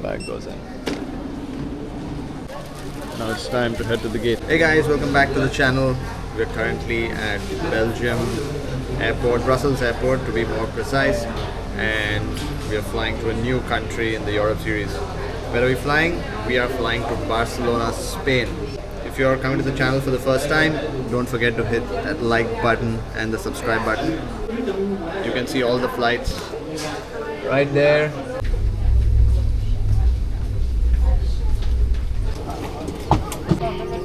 Bag goes in. Now it's time to head to the gate. Hey guys, welcome back to the channel. We're currently at Belgium airport, Brussels airport to be more precise, and we are flying to a new country in the Europe series. Where are we flying? We are flying to Barcelona, Spain. If you're coming to the channel for the first time, don't forget to hit that like button and the subscribe button. You can see all the flights right there.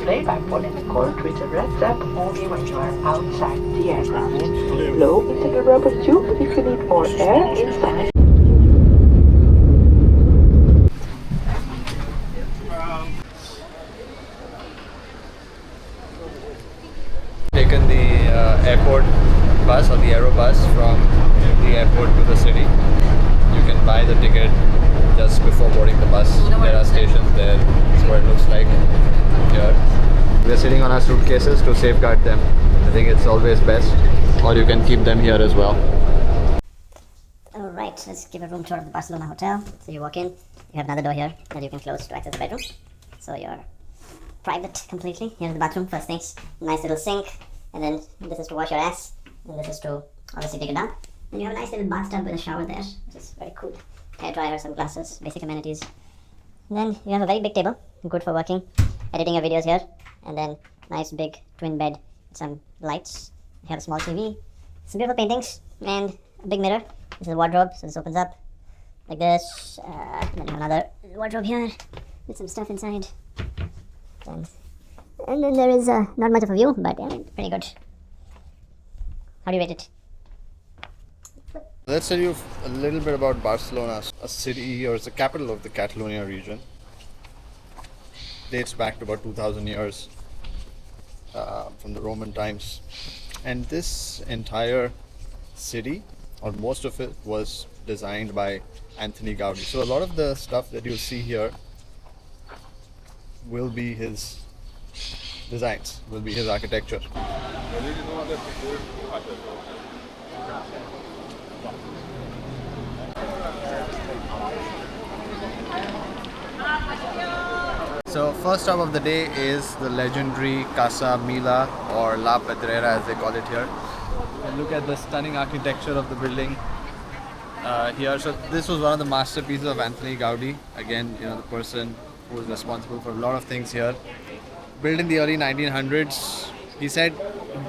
Playback volume call to interrupt that only when you are outside the aircraft. Blow into the rubber tube if you need more air inside. Taken the airport bus or the aero bus from the airport to the city. You can buy the ticket just before boarding the bus. There are stations there. That's what it looks like here. We are sitting on our suitcases to safeguard them. I think it's always best, or you can keep them here as well. Alright, let's give a room tour of the Barcelona hotel. So you walk in, you have another door here that you can close to access the bedroom. So you're private completely. Here's the bathroom, first things. Nice little sink, and then this is to wash your ass, and this is to obviously take it down. And you have a nice little bathtub with a shower there, which is very cool. Hair dryer, some glasses, basic amenities. And then you have a very big table, good for working, editing your videos here. And then nice big twin bed, some lights. You have a small TV, some beautiful paintings, and a big mirror. This is a wardrobe, so this opens up like this. Then you have another wardrobe here with some stuff inside. And then there is not much of a view, but pretty good. How do you rate it? Let's tell you a little bit about Barcelona, a city, or it's the capital of the Catalonia region. Dates back to about 2,000 years from the Roman times. And this entire city, or most of it, was designed by Antoni Gaudi. So a lot of the stuff that you'll see here will be his designs, will be his architecture. So first stop of the day is the legendary Casa Mila, or La Pedrera as they call it here. And look at the stunning architecture of the building here. So this was one of the masterpieces of Antoni Gaudi. Again, you know, the person who was responsible for a lot of things here. Built in the early 1900s. He said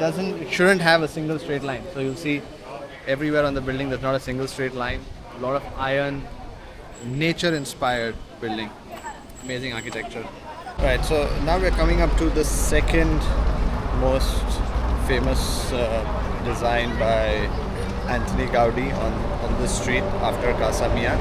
it shouldn't have a single straight line. So you'll see everywhere on the building there's not a single straight line. A lot of iron, nature-inspired building. Amazing architecture. Right, so now we're coming up to the second most famous design by Antoni Gaudi on this street after Casa Mia.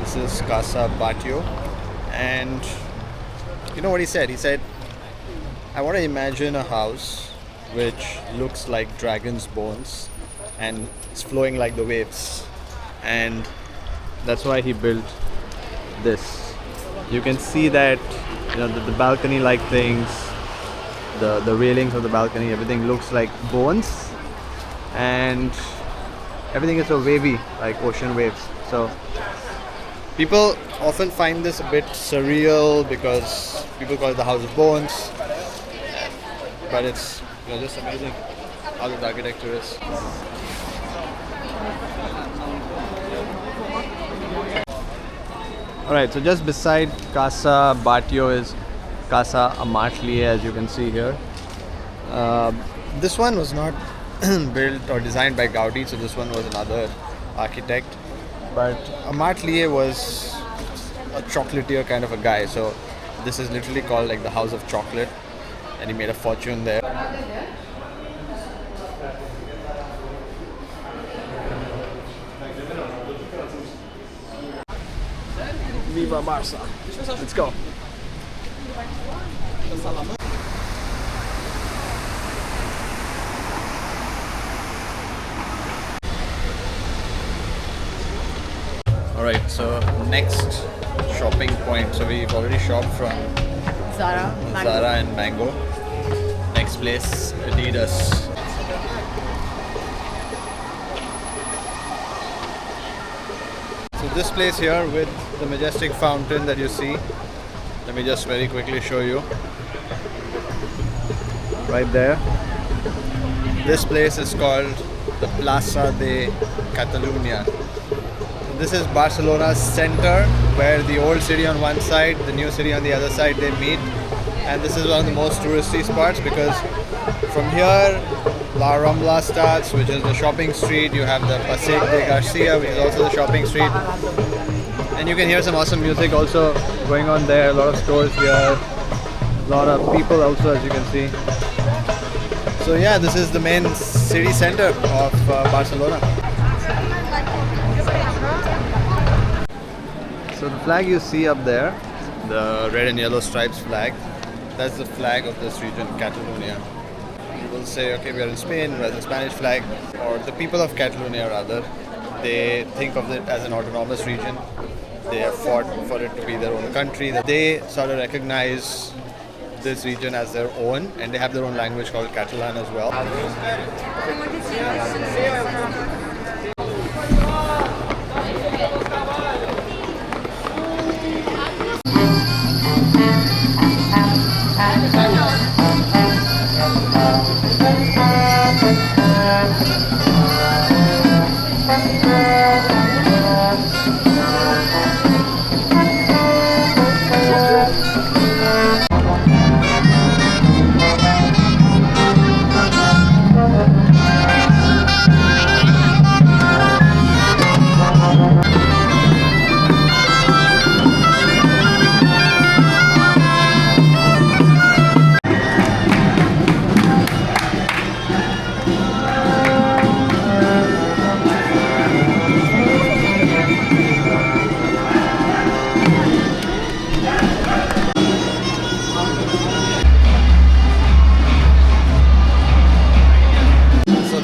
This is Casa Batlló. And you know what he said? He said, I want to imagine a house which looks like dragon's bones and it's flowing like the waves. And that's why he built this. You can see that, you know, the balcony-like things, the railings of the balcony, everything looks like bones, and everything is so wavy, like ocean waves. So people often find this a bit surreal because people call it the House of Bones, but it's, you know, just amazing how the architecture is. Alright, so just beside Casa Batlló is Casa Amatlier, as you can see here. This one was not built or designed by Gaudi, so this one was another architect. But Amatlier was a chocolatier kind of a guy, so this is literally called like the House of Chocolate, and he made a fortune there. Viva Barça. Let's go. Alright, so next shopping point. So we've already shopped from Zara and Mango. Next place, Adidas. So this place here with the majestic fountain that you see. Let me just very quickly show you. Right there. This place is called the Plaza de Catalunya. This is Barcelona's center, where the old city on one side, the new city on the other side, they meet. And this is one of the most touristy spots because from here La Rambla starts, which is the shopping street. You have the Passeig de Garcia, which is also the shopping street. And you can hear some awesome music also going on there. A lot of stores here, a lot of people also, as you can see. So yeah, this is the main city center of Barcelona. So the flag you see up there, the red and yellow stripes flag, that's the flag of this region, Catalonia. You will say, okay, we are in Spain, we have the Spanish flag, or the people of Catalonia rather, they think of it as an autonomous region. They have fought for it to be their own country. They sort of recognize this region as their own, and they have their own language called Catalan as well.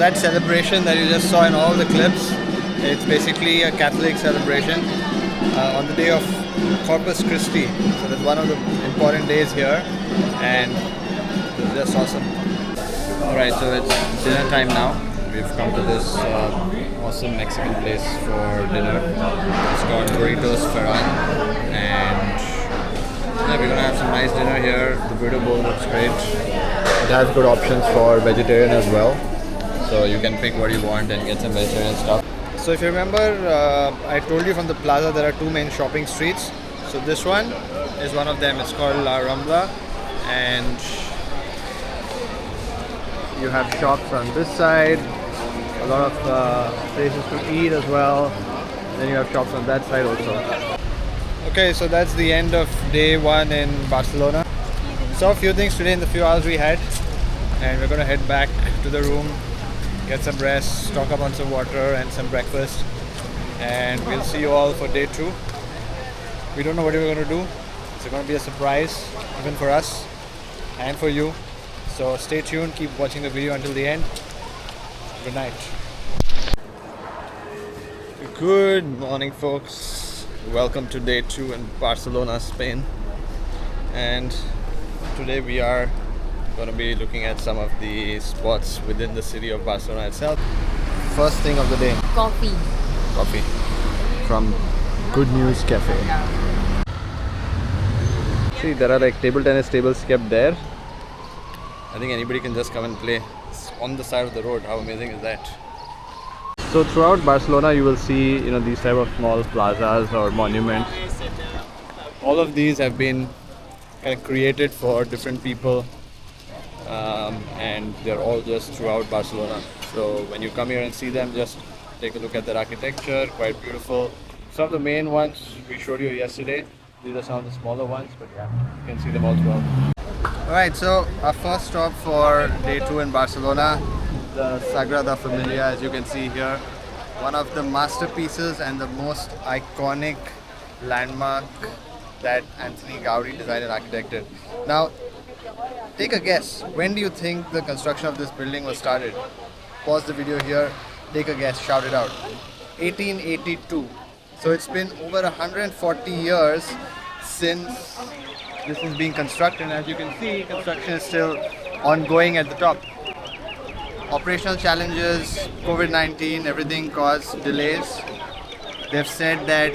That celebration that you just saw in all the clips, it's basically a Catholic celebration on the day of Corpus Christi. So that's one of the important days here, and it's just awesome. Alright, so it's dinner time now. We've come to this awesome Mexican place for dinner. It's called Burritos Ferran, and yeah, we're gonna have some nice dinner here. The burrito bowl looks great. It has good options for vegetarian as well. So you can pick what you want and get some vegetarian stuff. So if you remember, I told you from the plaza there are two main shopping streets. So this one is one of them. It's called La Rambla, and you have shops on this side. A lot of places to eat as well. Then you have shops on that side also. Okay, so that's the end of day one in Barcelona. Saw a few things today in the few hours we had, and we're gonna head back to the room, get some rest, stock up on some water and some breakfast, and we'll see you all for day two. We don't know what we're going to do. It's going to be a surprise even for us and for you. So stay tuned, keep watching the video until the end. Good night. Good morning, folks. Welcome to day two in Barcelona, Spain. And today we are going to be looking at some of the spots within the city of Barcelona itself. First thing of the day, Coffee. coffee from Good News Cafe. See, there are like table tennis tables kept there. I think anybody can just come and play. It's on the side of the road. How amazing is that? So throughout Barcelona you will see, these type of small plazas or monuments. All of these have been kind of created for different people. And they're all just throughout Barcelona. So when you come here and see them, just take a look at their architecture, quite beautiful. Some of the main ones we showed you yesterday. These are some of the smaller ones, but yeah, you can see them all throughout. Alright, so our first stop for day two in Barcelona, the Sagrada Família, as you can see here. One of the masterpieces and the most iconic landmark that Anthony Gaudi designed and architected. Now, take a guess. When do you think the construction of this building was started? Pause the video here. Take a guess. Shout it out. 1882. So it's been over 140 years since this is being constructed. And as you can see, construction is still ongoing at the top. Operational challenges, COVID-19, everything caused delays. They've said that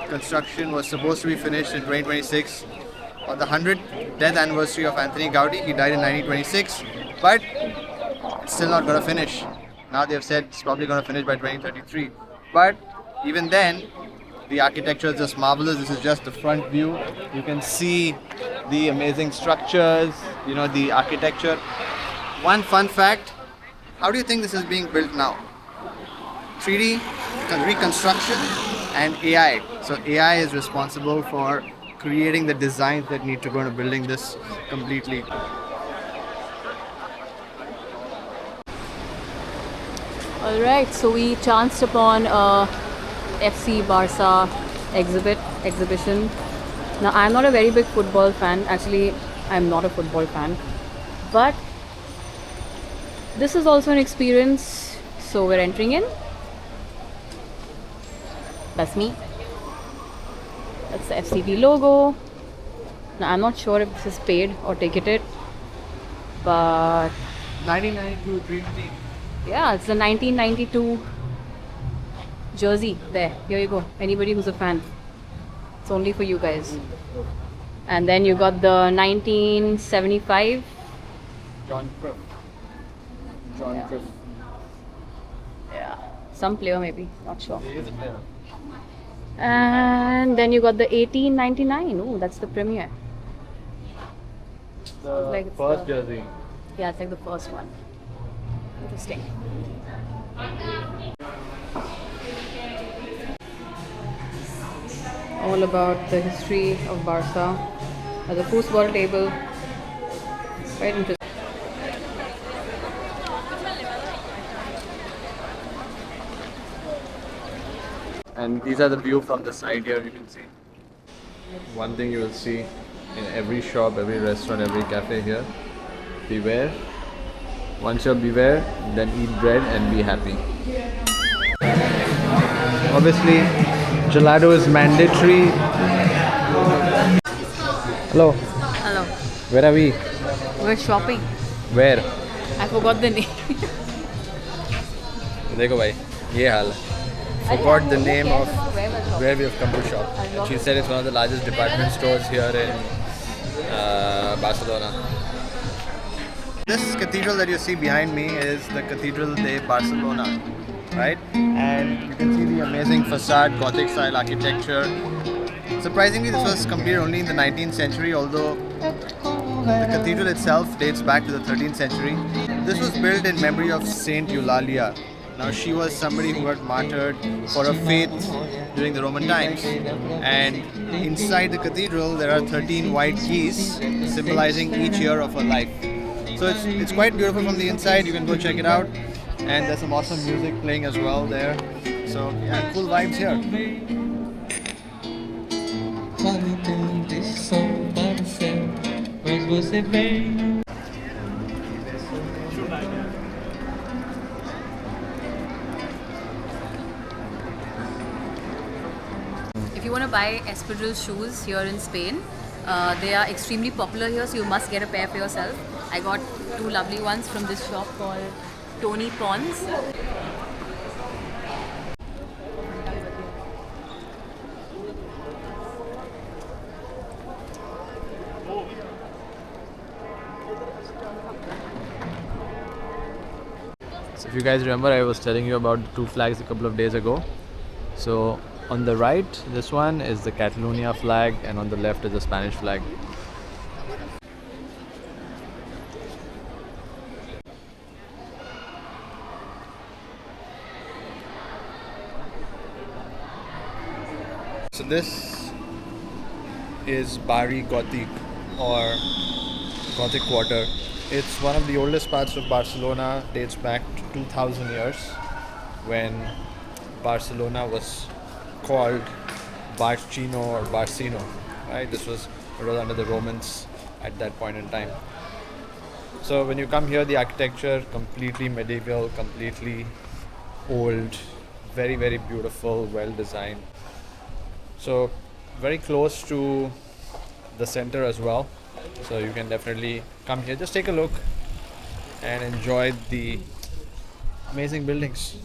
construction was supposed to be finished in 2026 on the 100th death anniversary of Anthony Gaudi. He died in 1926, but it's still not going to finish. Now they've said it's probably going to finish by 2033. But even then, the architecture is just marvelous. This is just the front view. You can see the amazing structures, the architecture. One fun fact, how do you think this is being built now? 3D reconstruction and AI. So AI is responsible for creating the designs that need to go into building this completely. Alright, so we chanced upon a FC Barca exhibition. Now I'm not a very big football fan. Actually, I'm not a football fan. But this is also an experience. So we're entering in. That's me. That's the FCB logo. Now I'm not sure if this is paid or ticketed. But 1992 Dream Team. yeah, it's the 1992 jersey. There, here you go. Anybody who's a fan, it's only for you guys. And then you got the 1975. John Cruyff. Yeah, some player maybe, not sure. He is a player. And then you got the 1899. Oh, that's the premiere. The Like it's first the- jersey. Yeah, it's like the first one. Interesting. All about the history of Barca. The foosball table. Quite interesting. And these are the view from the side here, you can see. One thing you will see in every shop, every restaurant, every cafe here, beware. Once you're beware, then eat bread and be happy. Obviously, gelato is mandatory. Hello, Hello. where are we? We're shopping. Where? I forgot the name. देखो भाई, ये हाल है. Forgot the name of where we have come to shop. And she said it's one of the largest department stores here in Barcelona. This cathedral that you see behind me is the Cathedral de Barcelona, right? And you can see the amazing facade, Gothic style architecture. Surprisingly, this was completed only in the 19th century, although the cathedral itself dates back to the 13th century. This was built in memory of Saint Eulalia. Now, she was somebody who got martyred for her faith during the Roman times. And inside the cathedral, there are 13 white keys symbolizing each year of her life. So it's quite beautiful from the inside. You can go check it out. And there's some awesome music playing as well there. So yeah, cool vibes here. If you want to buy espadrille shoes here in Spain, they are extremely popular here, so you must get a pair for yourself. I got two lovely ones from this shop called Tony Pons. So if you guys remember, I was telling you about the two flags a couple of days ago. So on the right, this one is the Catalonia flag, and on the left is the Spanish flag. So this is Barri Gothic, or Gothic Quarter. It's one of the oldest parts of Barcelona, dates back to 2000 years when Barcelona was called Barcino or Barcino, right? It was under the Romans at that point in time. So when you come here, the architecture completely medieval, completely old, very, very beautiful, well designed. So very close to the center as well. So you can definitely come here, just take a look and enjoy the amazing buildings.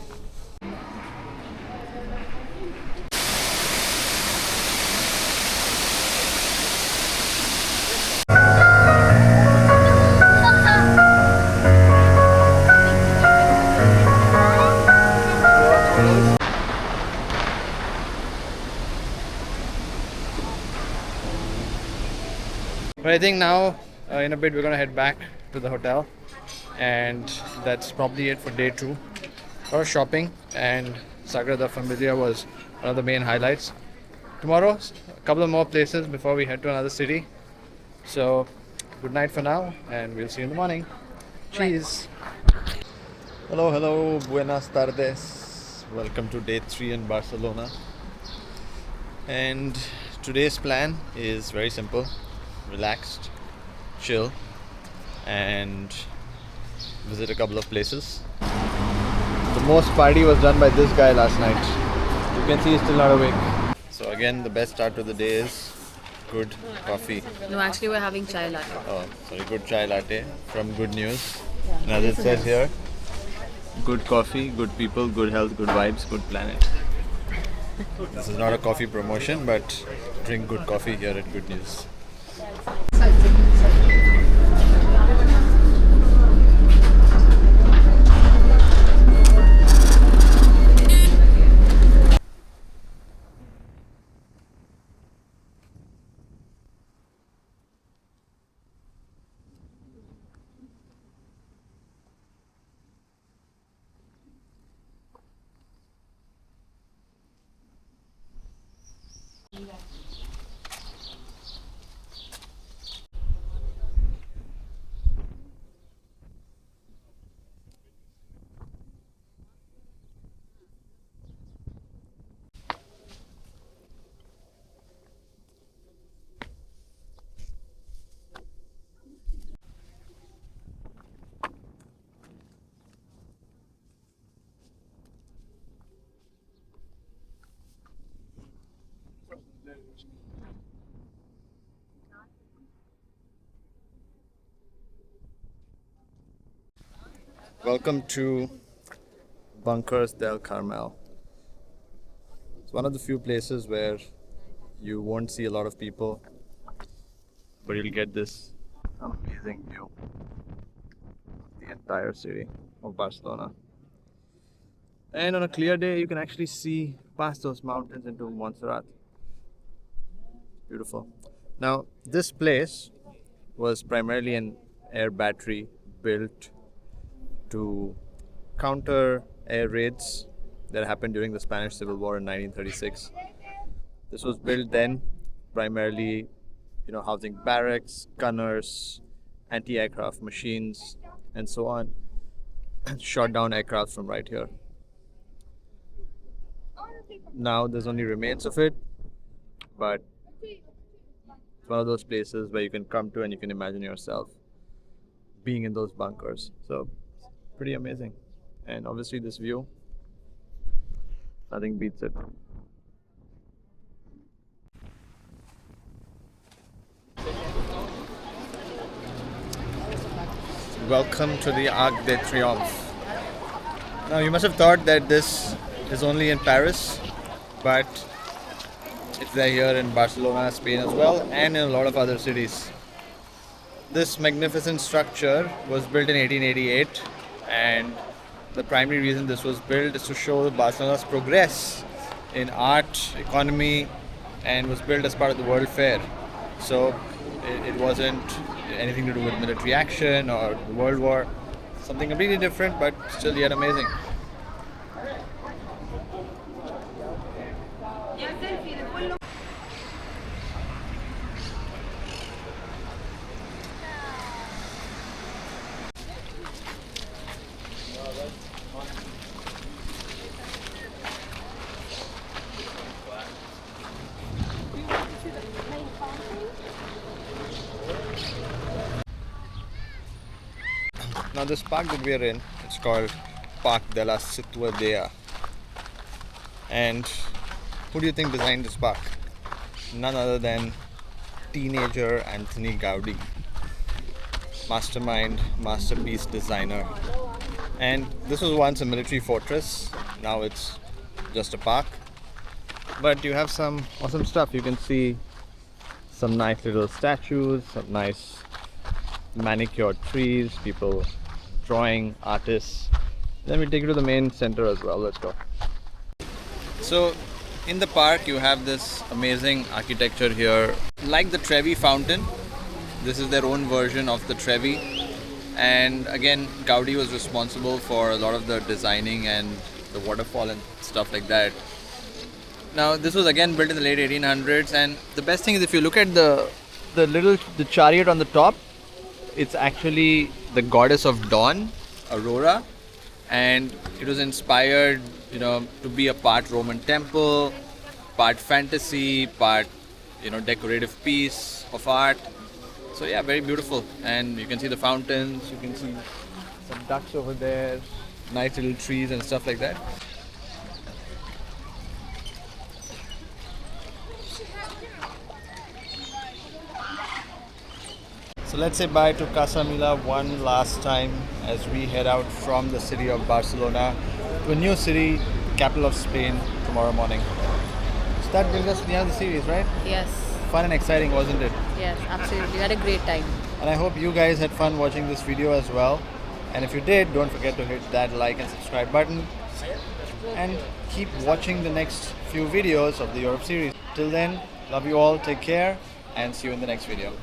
But I think now, in a bit, we're gonna head back to the hotel, and that's probably it for day 2. A lot of shopping, and Sagrada Familia was one of the main highlights. Tomorrow, a couple of more places before we head to another city. So, good night for now, and we'll see you in the morning. Cheers. Hello, hello, buenas tardes. Welcome to day 3 in Barcelona. And today's plan is very simple: relaxed, chill, and visit a couple of places. The most party was done by this guy last night. You can see he's still not awake. So again, the best start to the day is good coffee. No, actually, we're having chai latte. Oh, sorry, good chai latte from Good News. And as it says here, good coffee, good people, good health, good vibes, good planet. This is not a coffee promotion, but drink good coffee here at Good News. Welcome to Bunkers del Carmel. It's one of the few places where you won't see a lot of people, but you'll get this amazing view of the entire city of Barcelona. And on a clear day, you can actually see past those mountains into Montserrat. Beautiful. Now, this place was primarily an air battery built to counter air raids that happened during the Spanish Civil War in 1936. This was built then primarily, housing barracks, gunners, anti-aircraft machines, and so on. Shot down aircraft from right here. Now there's only remains of it, but it's one of those places where you can come to and you can imagine yourself being in those bunkers. So pretty amazing. And obviously this view, nothing beats it. Welcome to the Arc de Triomphe. Now you must have thought that this is only in Paris, but it's there here in Barcelona, Spain as well, and in a lot of other cities. This magnificent structure was built in 1888, and the primary reason this was built is to show Barcelona's progress in art, economy, and was built as part of the World Fair. So it wasn't anything to do with military action or the World War. Something completely different, but still yet amazing. Now this park that we are in, it's called Park de la Ciutadella. And who do you think designed this park? None other than teenager Anthony Gaudi. Mastermind, masterpiece designer. And this was once a military fortress, now it's just a park. But you have some awesome stuff. You can see some nice little statues, some nice manicured trees, people drawing, artists. Then we take you to the main center as well. Let's go. So in the park you have this amazing architecture here, like the Trevi fountain, This is their own version of the Trevi. And again, Gaudi was responsible for a lot of the designing and the waterfall and stuff like that. Now, this was again built in the late 1800s, and the best thing is if you look at the chariot on the top, it's actually the goddess of dawn, Aurora, and it was inspired, to be a part Roman temple, part fantasy, part, decorative piece of art. So yeah, very beautiful, and you can see the fountains, you can see some ducks over there, nice little trees and stuff like that. So let's say bye to Casa Mila one last time as we head out from the city of Barcelona to a new city, capital of Spain, tomorrow morning. So that brings us to the end of the series, right? Yes. Fun and exciting, wasn't it? Yes, absolutely. We had a great time. And I hope you guys had fun watching this video as well. And if you did, don't forget to hit that like and subscribe button. And keep watching the next few videos of the Europe series. Till then, love you all, take care, and see you in the next video.